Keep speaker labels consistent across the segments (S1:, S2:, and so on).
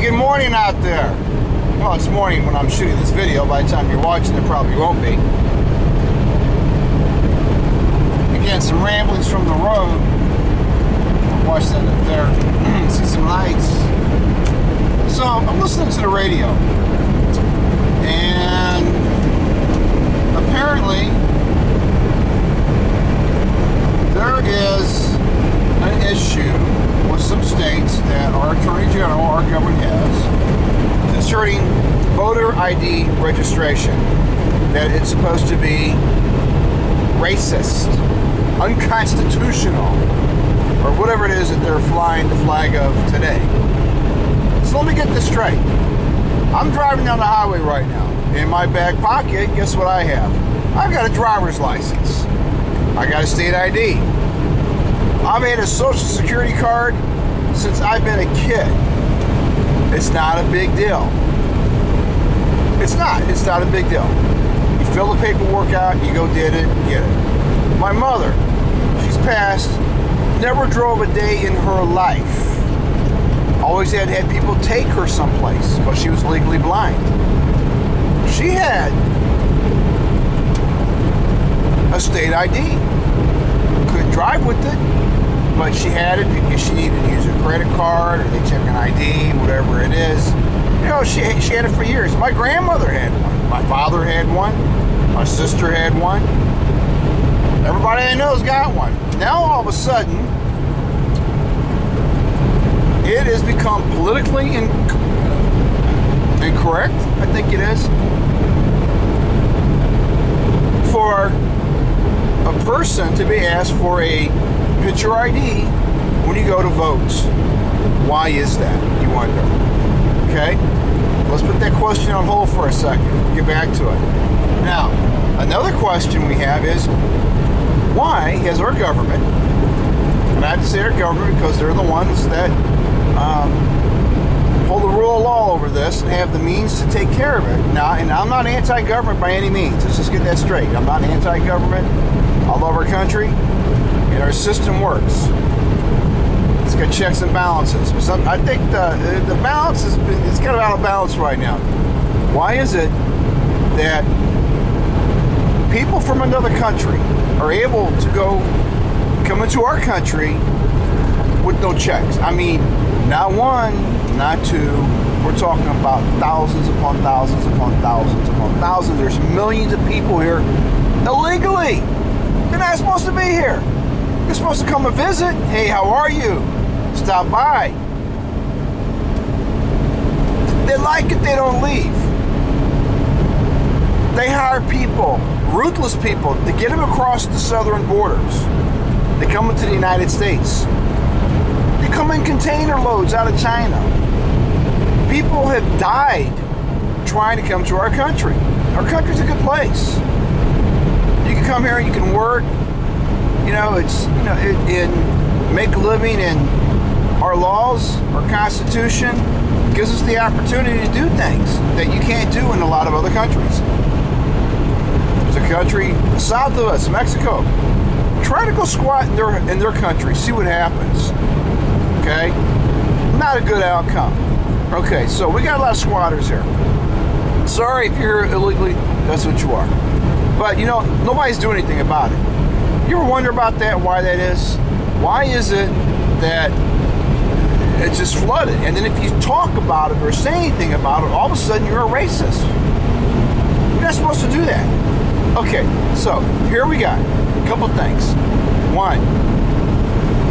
S1: good morning out there. Well, it's morning when I'm shooting this video. By the time you're watching it, probably won't be. Again, some ramblings from the road. Watch that up there. See some lights. So, I'm listening to the radio. And apparently, there is an issue with some states that our Attorney General, our government has, concerning voter ID registration, that it's supposed to be racist, unconstitutional, or whatever it is that they're flying the flag of today. So let me get this straight. I'm driving down the highway right now. In my back pocket, guess what I have? I've got a driver's license. I got a state ID. I've had a social security card since I've been a kid. It's not a big deal. It's not a big deal. You fill the paperwork out, you go get it. My mother, she's passed, never drove a day in her life. Always had people take her someplace because she was legally blind. She had a state ID. Couldn't drive with it, but she had it because she needed to use her credit card or they check an ID, whatever it is. You know, she had it for years. My grandmother had one. My father had one. My sister had one. Everybody I know's got one. Now all of a sudden, it has become politically incorrect, I think it is, for a person to be asked for a picture ID when you go to vote. Why is that, you wonder? Okay, let's put that question on hold for a second. Get back to it. Now, another question we have is, why has our government, and I have to say our government because they're the ones that hold the rule of law over this and have the means to take care of it. Now, and I'm not anti-government by any means. Let's just get that straight. I'm not anti-government. I love our country, and our system works. It's got checks and balances. But I think the balance it's kind of out of balance right now. Why is it that people from another country are able to come into our country with no checks? I mean, not one, not two. We're talking about thousands upon thousands upon thousands upon thousands. There's millions of people here illegally. They're not supposed to be here. You're supposed to come and visit. Hey, how are you? Stop by. They like it, they don't leave. They hire people, ruthless people, to get them across the southern borders. They come into the United States. They come in container loads out of China. People have died trying to come to our country. Our country's a good place. You can come here and you can work. You know, make a living, and our laws, our Constitution gives us the opportunity to do things that you can't do in a lot of other countries. There's a country south of us, Mexico. Try to go squat in their country, see what happens. Okay? Not a good outcome. Okay, so we got a lot of squatters here. Sorry if you're here illegally, that's what you are. But, you know, nobody's doing anything about it. You ever wonder about that, why that is? Why is it that it's just flooded? And then if you talk about it or say anything about it, all of a sudden you're a racist. You're not supposed to do that. Okay, so here we got a couple things. One,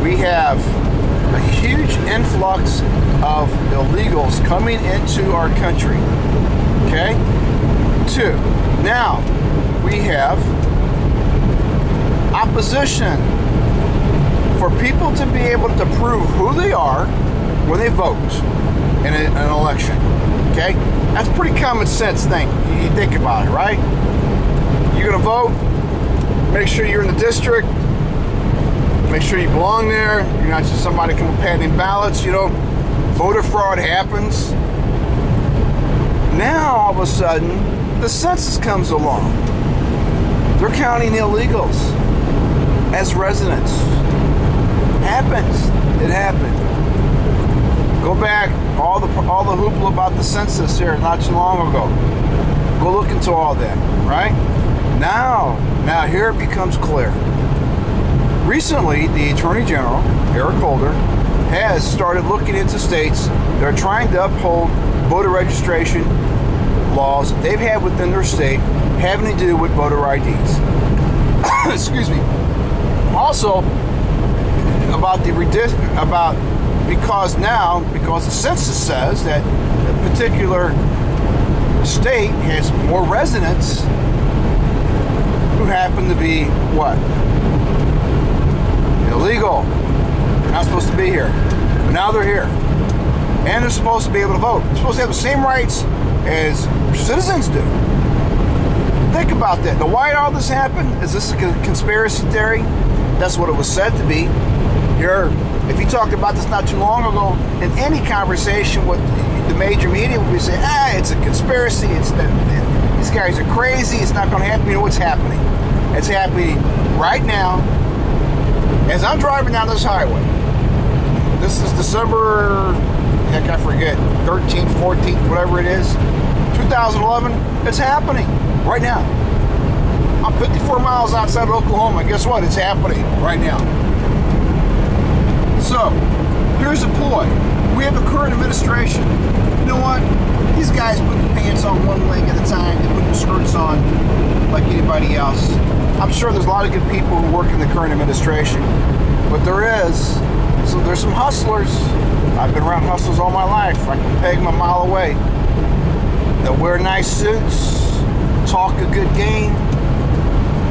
S1: we have a huge influx of illegals coming into our country. Okay? Two, now we have opposition for people to be able to prove who they are when they vote in an election. Okay? That's a pretty common sense thing. You think about it, right? You're going to vote, make sure you're in the district, make sure you belong there. You're not just somebody coming padding ballots. You know, voter fraud happens. Now, all of a sudden, the census comes along. They're counting illegals as residents. Happens. It happened. Go back all the the hoopla about the census here not too long ago. Go look into all that, right? Now here it becomes clear. Recently, the Attorney General, Eric Holder, has started looking into states that are trying to uphold voter registration laws that they've had within their state having to do with voter IDs. Excuse me. Also, because the census says that a particular state has more residents who happen to be what? Illegal. They're not supposed to be here. But now they're here. And they're supposed to be able to vote. They're supposed to have the same rights as citizens do. Think about that. Now, why did all this happen? Is this a conspiracy theory? That's what it was said to be. Here, if you talked about this not too long ago, in any conversation with the major media, we would say, it's a conspiracy. These guys are crazy. It's not going to happen. You know what's happening? It's happening right now as I'm driving down this highway. This is December, heck, I forget, 13th, 14th, whatever it is, 2011. It's happening right now. I'm 54 miles outside of Oklahoma. Guess what? It's happening right now. So, here's the ploy. We have a current administration. You know what? These guys put their pants on one leg at a time. They put their skirts on like anybody else. I'm sure there's a lot of good people who work in the current administration. But there's some hustlers. I've been around hustlers all my life. I can peg them a mile away. They'll wear nice suits, talk a good game,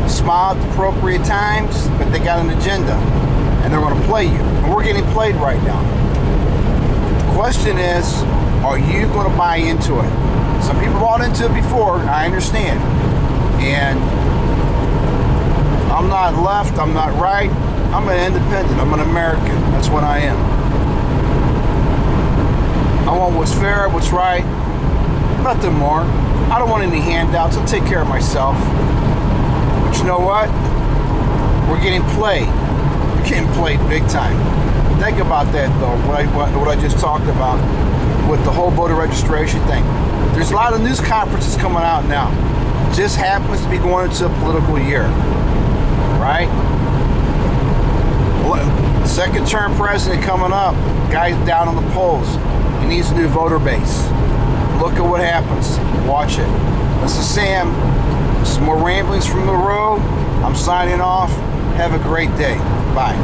S1: smile at the appropriate times, but they got an agenda. And they're going to play you. And we're getting played right now. The question is, are you going to buy into it? Some people bought into it before, I understand. And I'm not left, I'm not right. I'm an independent, I'm an American. That's what I am. I want what's fair, what's right. Nothing more. I don't want any handouts. I'll take care of myself. But you know what? We're getting played. We're getting played big time. Think about that, though, what I just talked about with the whole voter registration thing. There's a lot of news conferences coming out now. Just happens to be going into a political year, right? Second term president coming up. Guy's down on the polls. He needs a new voter base. Look at what happens. Watch it. This is Sam. Some more ramblings from the road. I'm signing off. Have a great day. Bye.